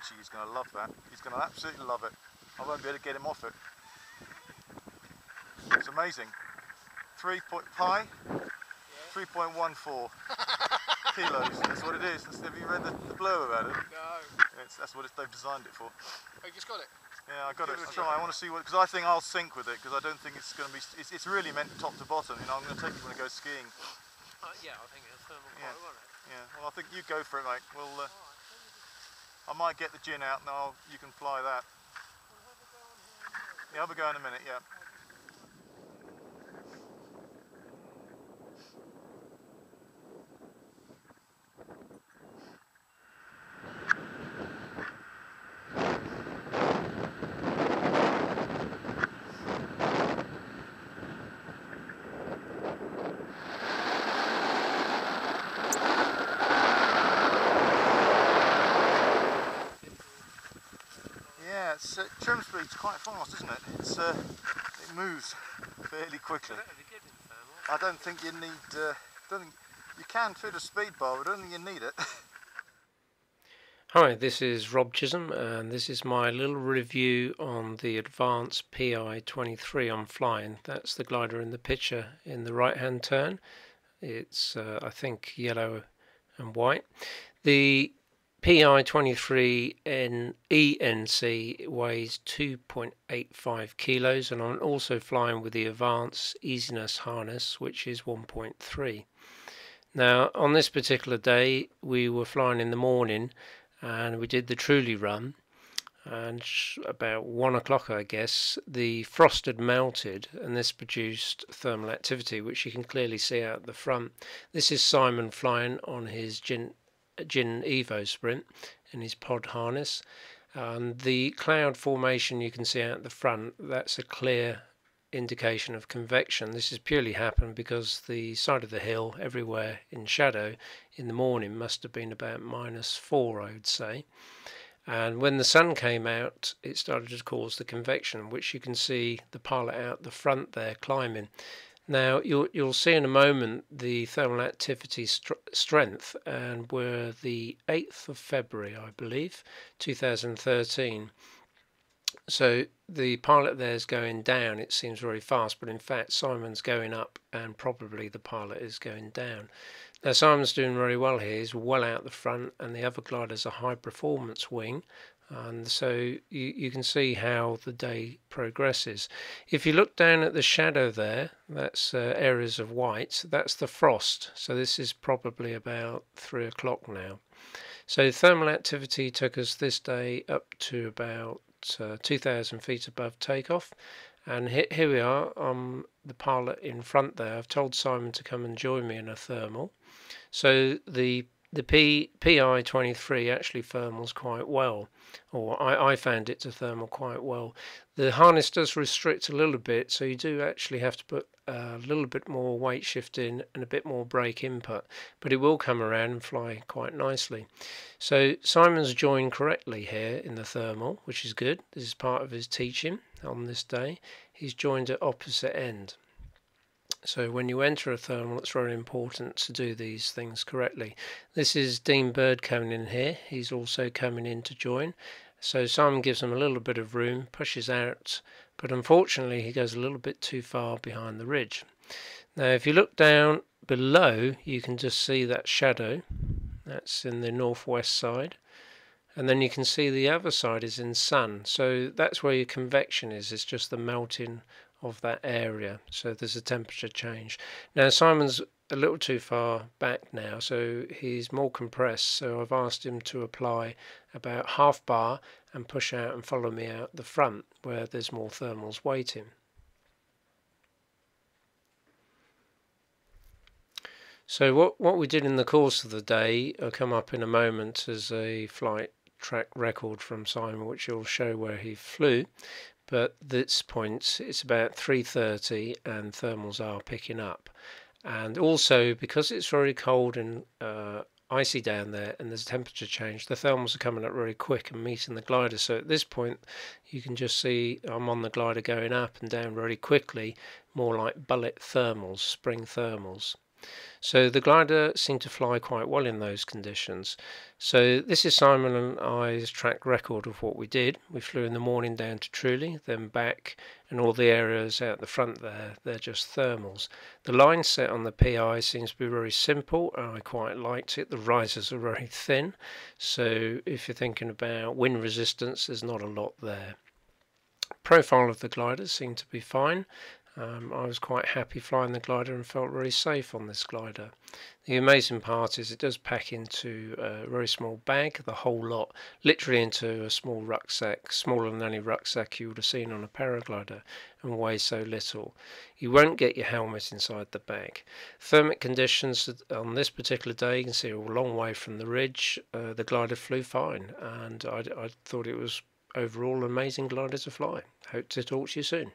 actually he's going to love that. He's going to absolutely love it. I won't be able to get him off it. It's amazing. 3.pi, 3.14 kilos. That's what it is. Have you read the blurb about it? No. That's what they've designed it for. Oh, you just got it? Yeah, I got it. Try. I want to see what, because I think I'll sink with it, because I don't think it's going to be. It's really meant top to bottom. You know, I'm going to take it when I go skiing. Yeah, I think it's thermal quite well. Yeah. Well, I think you go for it, mate. We'll. I might get the gin out, and you can fly that. Yeah, I'll have a go in a minute. Yeah. Trim speed's quite fast, isn't it? It moves fairly quickly. I don't think you need. You can fit a speed bar, but I don't think you need it. Hi, this is Rob Chisholm, and this is my little review on the Advanced Pi 23 I'm flying. That's the glider in the picture in the right-hand turn. It's I think yellow and white. The Pi 23 ENC weighs 2.85 kilos, and I'm also flying with the Advanced Easiness harness, which is 1.3. Now, on this particular day, we were flying in the morning, and we did the Truly run, and about 1 o'clock, I guess, the frost had melted, and this produced thermal activity, which you can clearly see out the front. This is Simon flying on his Gin Evo Sprint in his pod harness, and the cloud formation you can see out the front, that's a clear indication of convection. This has purely happened because the side of the hill everywhere in shadow in the morning must have been about -4, I would say, and when the sun came out it started to cause the convection, which you can see the pilot out the front there climbing. Now you'll see in a moment the thermal activity strength, and we're the 8th of February, I believe, 2013. So the pilot there is going down. It seems very fast, but in fact Simon's going up, and probably the pilot is going down. Now Simon's doing very well here. He's well out the front, and the other glider's a high performance wing. And so you can see how the day progresses. If you look down at the shadow there, that's areas of white, that's the frost. So this is probably about 3 o'clock now. So thermal activity took us this day up to about 2,000 feet above takeoff. And here we are, the pilot in front there. I've told Simon to come and join me in a thermal. So the Pi 23 actually thermals quite well, or I found it to thermal quite well. The harness does restrict a little bit, so you do actually have to put a little bit more weight shift in and a bit more brake input, but it will come around and fly quite nicely. So Simon's joined correctly here in the thermal, which is good. This is part of his teaching on this day. He's joined at opposite end. So when you enter a thermal, it's very important to do these things correctly. This is Dean Bird coming in here. He's also coming in to join. So Simon gives him a little bit of room, pushes out, but unfortunately he goes a little bit too far behind the ridge. Now if you look down below, you can just see that shadow. That's in the northwest side. And then you can see the other side is in sun. So that's where your convection is. It's just the melting of that area, so there's a temperature change. Now Simon's a little too far back now, so he's more compressed, so I've asked him to apply about half bar and push out and follow me out the front where there's more thermals waiting. So what we did in the course of the day will come up in a moment as a flight track record from Simon, which will show where he flew. But at this point it's about 3:30 and thermals are picking up, and also because it's very cold and icy down there and there's a temperature change, the thermals are coming up really quick and meeting the glider. So at this point you can just see I'm on the glider going up and down really quickly, more like bullet thermals, spring thermals. So the glider seemed to fly quite well in those conditions. So this is Simon and I's track record of what we did. We flew in the morning down to Truly, then back, and all the areas out the front there, they're just thermals. The line set on the PI seems to be very simple, and I quite liked it. The risers are very thin, so if you're thinking about wind resistance, there's not a lot there. Profile of the glider seemed to be fine. I was quite happy flying the glider and felt very safe on this glider. The amazing part is it does pack into a very small bag, the whole lot, literally into a small rucksack, smaller than any rucksack you would have seen on a paraglider, and weighs so little. You won't get your helmet inside the bag. Thermic conditions on this particular day, you can see a long way from the ridge, the glider flew fine, and I thought it was overall an amazing glider to fly. Hope to talk to you soon.